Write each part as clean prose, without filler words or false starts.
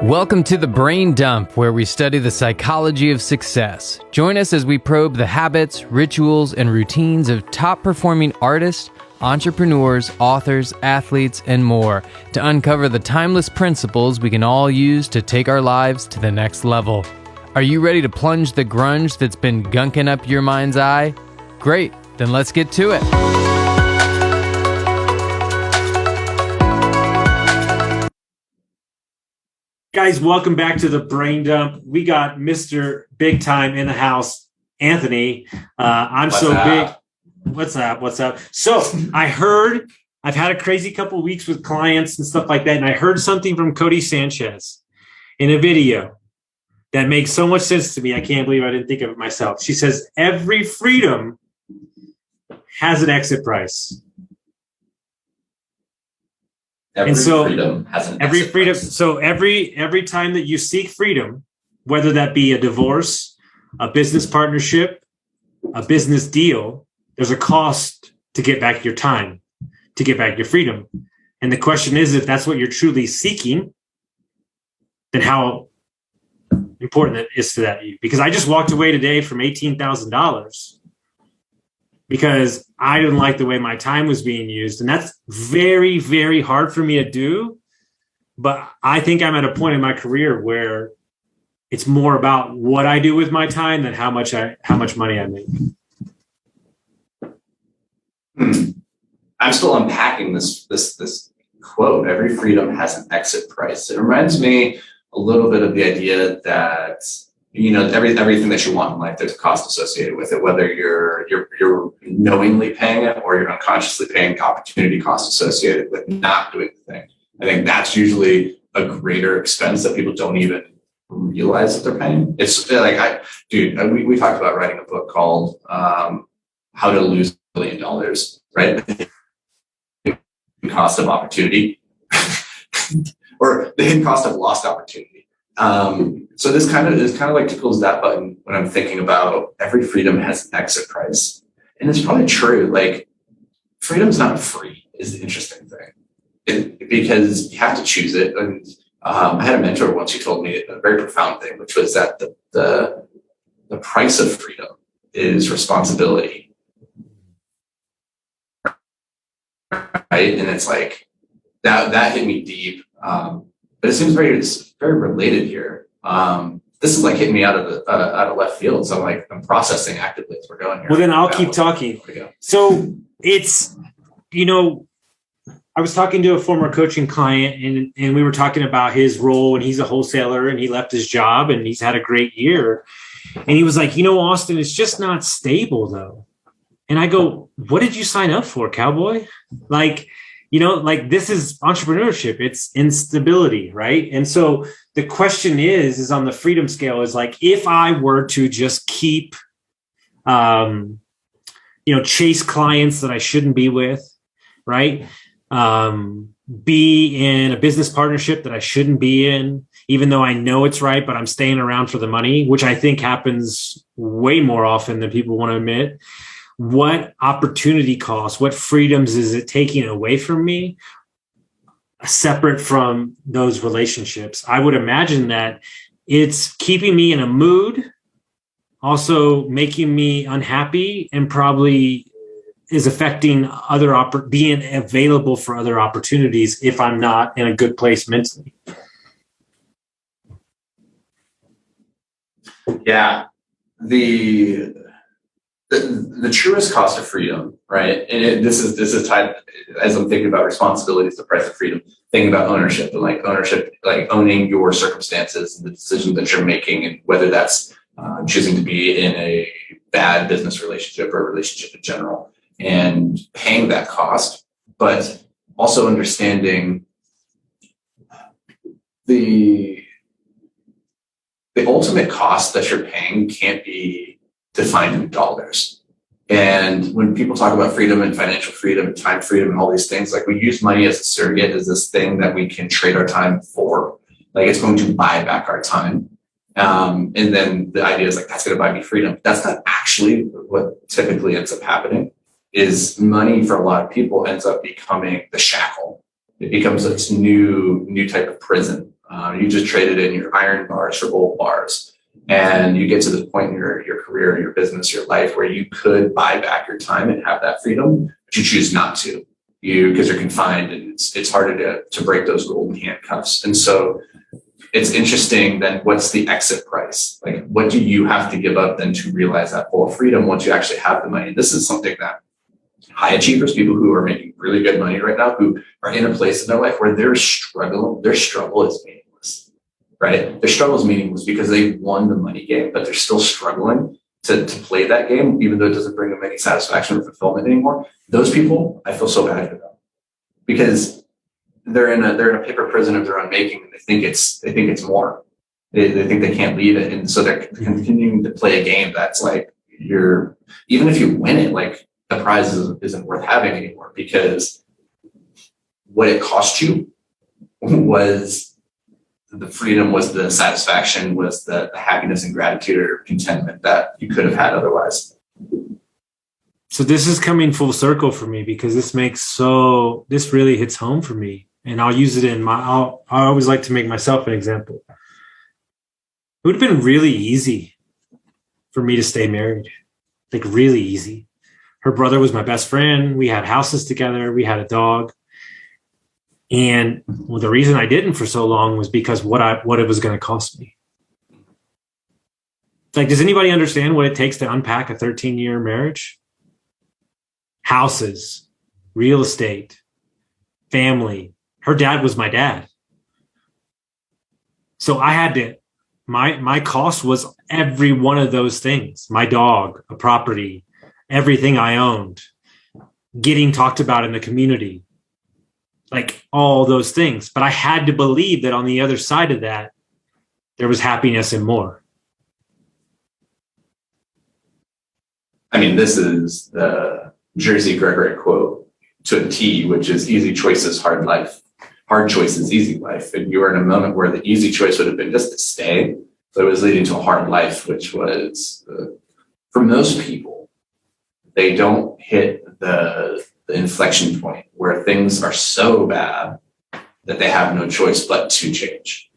Welcome to The Brain Dump, where we study the psychology of success. Join us as we probe the habits, rituals, and routines of top-performing artists, entrepreneurs, authors, athletes, and more to uncover the timeless principles we can all use to take our lives to the next level. Are you ready to plunge the grunge that's been gunking up your mind's eye? Great, then let's get to it. Guys, welcome back to The Brain Dump. We got Mr. Big Time in the house, Anthony. What's up? What's up? So I've had a crazy couple of weeks with clients and stuff like that, and I heard something from Cody Sanchez in a video that makes so much sense to me. I can't believe I didn't think of it myself. She says, every freedom has an exit price. Every freedom has an exit price. So every time that you seek freedom, whether that be a divorce, a business partnership, a business deal, there's a cost to get back your time, to get back your freedom. And the question is, if that's what you're truly seeking, then how important it is to that you. Because I just walked away today from $18,000 because I didn't like the way my time was being used. And that's very, very hard for me to do. But I think I'm at a point in my career where it's more about what I do with my time than how much money I make. I'm still unpacking this quote. Every freedom has an exit price. It reminds me a little bit of the idea that, you know, everything that you want in life, there's a cost associated with it, whether you're knowingly paying it or you're unconsciously paying the opportunity cost associated with not doing the thing. I think that's usually a greater expense that people don't even realize that they're paying. It's like, we talked about writing a book called How to Lose $1 Million, right? The cost of opportunity or the hidden cost of lost opportunity. So this kind of like tickles that button when I'm thinking about every freedom has an exit price. And it's probably true. Like, freedom's not free is the interesting thing, because you have to choose it. And I had a mentor once who told me a very profound thing, which was that the price of freedom is responsibility. Right. And it's like that hit me deep. But it seems very related here. This is like hitting me out of left field. So I'm processing actively as we're going here. Well, then I'll keep talking. So it's, I was talking to a former coaching client and we were talking about his role, and he's a wholesaler and he left his job and he's had a great year. And he was like, Austin, it's just not stable though. And I go, what did you sign up for, cowboy? This is entrepreneurship. It's instability, right? And so the question is on the freedom scale is like, if I were to just keep, chase clients that I shouldn't be with, right? Be in a business partnership that I shouldn't be in, even though I know it's right, but I'm staying around for the money, which I think happens way more often than people want to admit. What opportunity costs, what freedoms is it taking away from me separate from those relationships? I would imagine that it's keeping me in a mood, also making me unhappy, and probably is affecting being available for other opportunities if I'm not in a good place mentally. Yeah. The truest cost of freedom, right? And this is tied, as I'm thinking about responsibilities, the price of freedom, thinking about ownership, like owning your circumstances and the decisions that you're making, and whether that's choosing to be in a bad business relationship or a relationship in general, and paying that cost, but also understanding the ultimate cost that you're paying can't be defined in dollars. And when people talk about freedom and financial freedom and time freedom and all these things, like, we use money as a surrogate, as this thing that we can trade our time for. Like, it's going to buy back our time. And then the idea is like, that's going to buy me freedom. That's not actually what typically ends up happening. Is money for a lot of people ends up becoming the shackle. It becomes this new type of prison You just traded in your iron bars for gold bars. And you get to this point in your career, your business, your life where you could buy back your time and have that freedom, but you choose not to. Because you're confined and it's harder to break those golden handcuffs. And so it's interesting then what's the exit price? Like what do you have to give up then to realize that full freedom once you actually have the money? This is something that high achievers, people who are making really good money right now, who are in a place in their life where their struggle is meaningless, right? Their struggle is meaningless because they won the money game, but they're still struggling to play that game, even though it doesn't bring them any satisfaction or fulfillment anymore. Those people, I feel so bad for them because they're in a paper prison of their own making, and they think it's more. They think they can't leave it, and so they're continuing to play a game that's like even if you win it, like the prize isn't worth having anymore because what it cost you was the freedom, was the satisfaction, was the happiness and gratitude or contentment that you could have had otherwise. So this is coming full circle for me because this really hits home for me. And I'll use it I always like to make myself an example. It would have been really easy for me to stay married, like really easy. Her brother was my best friend. We had houses together. We had a dog. And the reason I didn't for so long was because what it was going to cost me. Like, does anybody understand what it takes to unpack a 13-year marriage? Houses, real estate, family. Her dad was my dad. So I had to, my cost was every one of those things. My dog, a property, everything I owned, getting talked about in the community, like all those things. But I had to believe that on the other side of that, there was happiness and more. I mean, this is the Jersey Gregory quote to a T, which is easy choices, hard life. Hard choices, easy life. And you were in a moment where the easy choice would have been just to stay. So it was leading to a hard life, which was, for most people, they don't hit the inflection point where things are so bad that they have no choice but to change.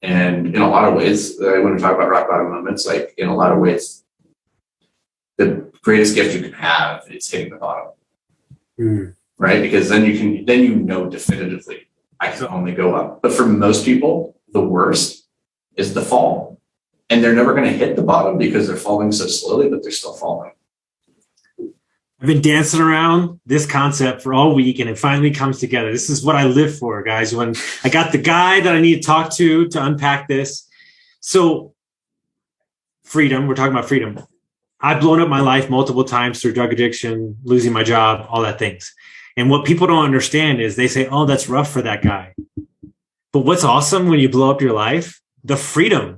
And in a lot of ways, when we talk about rock bottom moments, like in a lot of ways, the greatest gift you can have is hitting the bottom. Right? Because then you know definitively, I can only go up. But for most people, the worst is the fall. And they're never going to hit the bottom because they're falling so slowly, but they're still falling. I've been dancing around this concept for all week, and it finally comes together. This is what I live for, guys. When I got the guy that I need to talk to unpack this. So freedom, we're talking about freedom. I've blown up my life multiple times through drug addiction, losing my job, all that things. And what people don't understand is they say, oh, that's rough for that guy. But what's awesome when you blow up your life? The freedom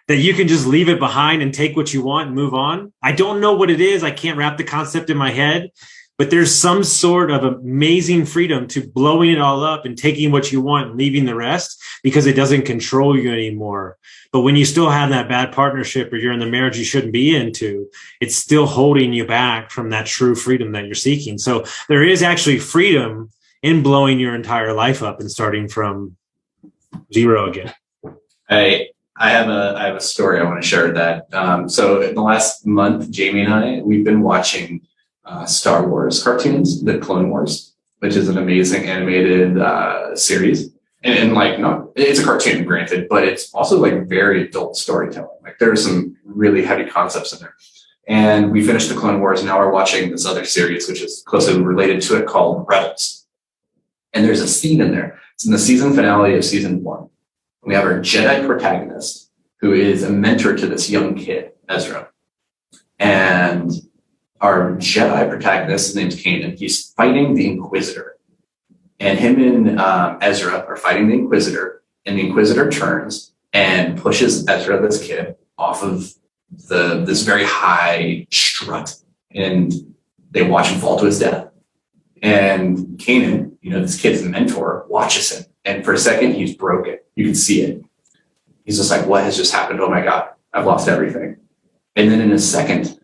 that you can just leave it behind and take what you want and move on. I don't know what it is. I can't wrap the concept in my head, but there's some sort of amazing freedom to blowing it all up and taking what you want and leaving the rest because it doesn't control you anymore. But when you still have that bad partnership or you're in the marriage you shouldn't be into, it's still holding you back from that true freedom that you're seeking. So there is actually freedom in blowing your entire life up and starting from zero again. I have a story I want to share that. So in the last month, Jamie and we've been watching Star Wars cartoons, the Clone Wars, which is an amazing animated series. And like, no, it's a cartoon, granted, but it's also like very adult storytelling. Like there are some really heavy concepts in there. And we finished the Clone Wars. Now we're watching this other series, which is closely related to it, called Rebels. And there's a scene in there. It's in the season finale of season 1. We have our Jedi protagonist, who is a mentor to this young kid, Ezra. And our Jedi protagonist, his name's Kanan. He's fighting the Inquisitor. And him and Ezra are fighting the Inquisitor. And the Inquisitor turns and pushes Ezra, this kid, off of this very high strut. And they watch him fall to his death. And Kanan, this kid's mentor, watches him. And for a second, he's broken. You can see it. He's just like, what has just happened? Oh my God, I've lost everything. And then in a second,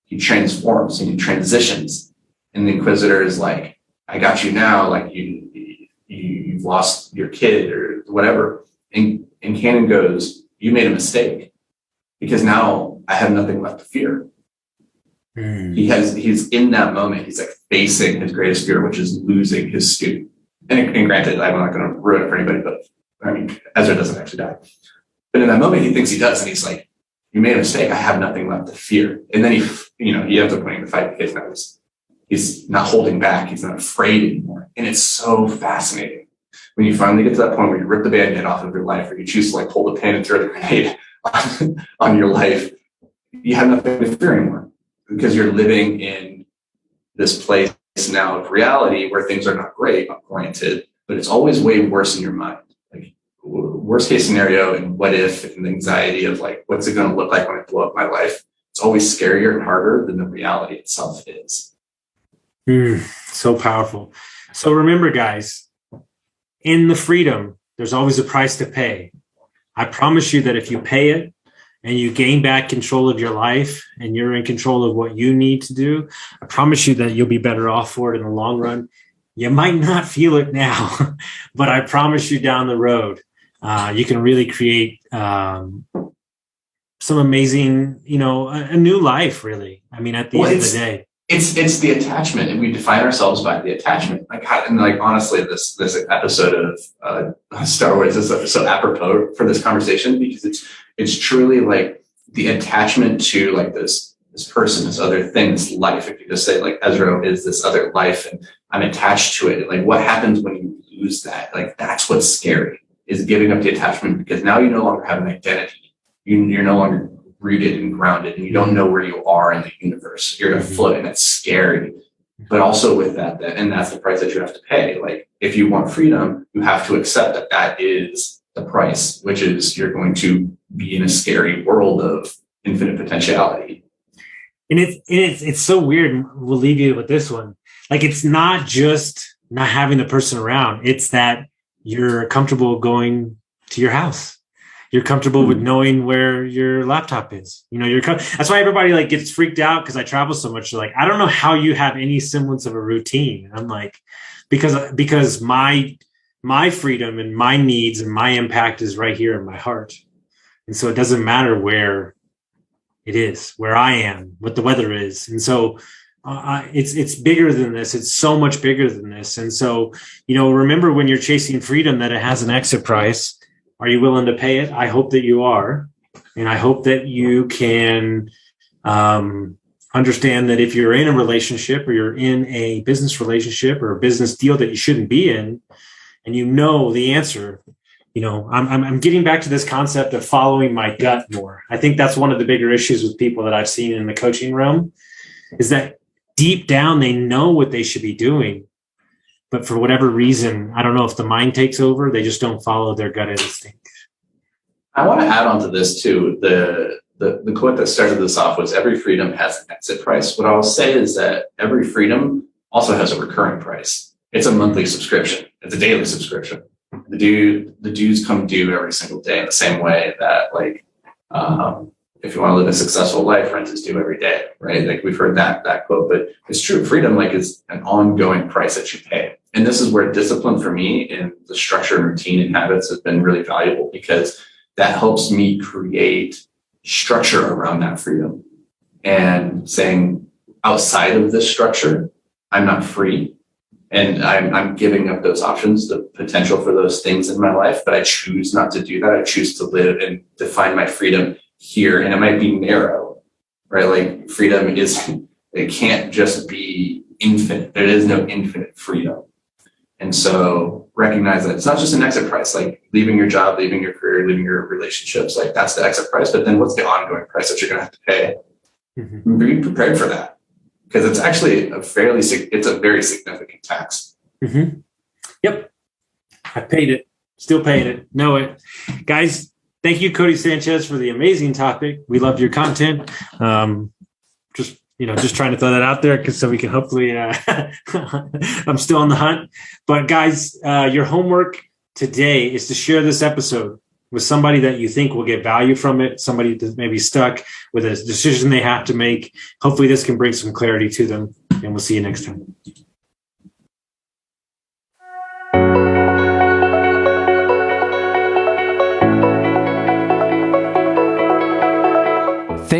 he transforms and he transitions. And the Inquisitor is like, I got you now. Like you've lost your kid or whatever. And Cannon goes, you made a mistake because now I have nothing left to fear. He's in that moment, he's like facing his greatest fear, which is losing his student. And granted, I'm not going to ruin it for anybody, but I mean, Ezra doesn't actually die. But in that moment, he thinks he does. And he's like, you made a mistake. I have nothing left to fear. And then he ends up winning the fight because now he's not holding back. He's not afraid anymore. And it's so fascinating when you finally get to that point where you rip the Band-Aid off of your life, or you choose to like pull the pin and throw the grenade on your life. You have nothing to fear anymore because you're living in this place now of reality where things are not great, granted, but it's always way worse in your mind. Like worst case scenario and what if and the anxiety of like, what's it going to look like when I blow up my life? It's always scarier and harder than the reality itself is. So powerful. So remember, guys, in the freedom, there's always a price to pay. I promise you that if you pay it and you gain back control of your life and you're in control of what you need to do, I promise you that you'll be better off for it in the long run. You might not feel it now, but I promise you down the road, you can really create some amazing, a new life, really. I mean, at the end of the day. It's the attachment, and we define ourselves by the attachment. Honestly, this episode of Star Wars is so apropos for this conversation because it's truly like the attachment to like this person, this other thing, this life. If you just say like Ezra is this other life, and I'm attached to it, like what happens when you lose that? Like that's what's scary, is giving up the attachment, because now you no longer have an identity. You're no longer rooted and grounded, and you don't know where you are in the universe. You're afloat, and it's scary. But also with that, and that's the price that you have to pay. Like if you want freedom, you have to accept that that is the price, which is you're going to be in a scary world of infinite potentiality. And it's so weird. We'll leave you with this one. Like it's not just not having the person around. It's that you're comfortable going to your house. You're comfortable with knowing where your laptop is. That's why everybody like gets freaked out because I travel so much. They're like, I don't know how you have any semblance of a routine. And I'm like, because my freedom and my needs and my impact is right here in my heart. And so it doesn't matter where it is, where I am, what the weather is. And so it's bigger than this. It's so much bigger than this. And so, remember when you're chasing freedom that it has an exit price. Are you willing to pay it? I hope that you are. And I hope that you can understand that if you're in a relationship or you're in a business relationship or a business deal that you shouldn't be in, and you know the answer, I'm getting back to this concept of following my gut more. I think that's one of the bigger issues with people that I've seen in the coaching realm is that deep down, they know what they should be doing. But for whatever reason, I don't know if the mind takes over, they just don't follow their gut instinct. I want to add on to this too. The quote that started this off was every freedom has an exit price. What I'll say is that every freedom also has a recurring price. It's a monthly subscription. It's a daily subscription. The dues come due every single day in the same way that if you want to live a successful life, rent is due every day, right? Like we've heard that quote, but it's true. Freedom is an ongoing price that you pay. And this is where discipline for me in the structure and routine and habits has been really valuable because that helps me create structure around that freedom and saying outside of this structure, I'm not free. And I'm giving up those options, the potential for those things in my life, but I choose not to do that. I choose to live and define my freedom here, and it might be narrow, right? Like freedom it can't just be infinite. There is no infinite freedom. And so recognize that it's not just an exit price, like leaving your job, leaving your career, leaving your relationships, like that's the exit price. But then what's the ongoing price that you're going to have to pay? Mm-hmm. Be prepared for that because it's actually it's a very significant tax. Mm-hmm. Yep. I paid it, still paying it, know it. Guys, thank you, Cody Sanchez, for the amazing topic. We loved your content. Just trying to throw that out there so we can hopefully, I'm still on the hunt. But guys, your homework today is to share this episode with somebody that you think will get value from it, somebody that may be stuck with a decision they have to make. Hopefully this can bring some clarity to them, and we'll see you next time.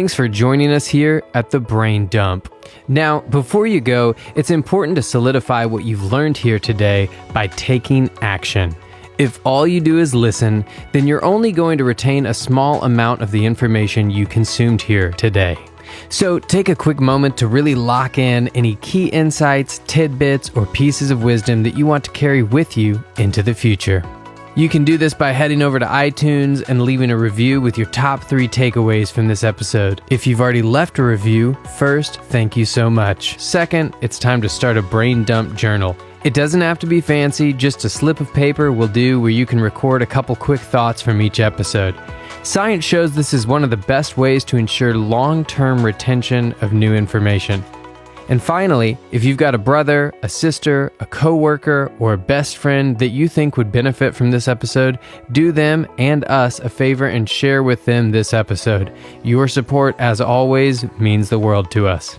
Thanks for joining us here at the Brain Dump. Now, before you go, it's important to solidify what you've learned here today by taking action. If all you do is listen, then you're only going to retain a small amount of the information you consumed here today. So take a quick moment to really lock in any key insights, tidbits, or pieces of wisdom that you want to carry with you into the future. You can do this by heading over to iTunes and leaving a review with your top 3 takeaways from this episode. If you've already left a review, first, thank you so much. Second, it's time to start a brain dump journal. It doesn't have to be fancy, just a slip of paper will do where you can record a couple quick thoughts from each episode. Science shows this is one of the best ways to ensure long-term retention of new information. And finally, if you've got a brother, a sister, a coworker, or a best friend that you think would benefit from this episode, do them and us a favor and share with them this episode. Your support, as always, means the world to us.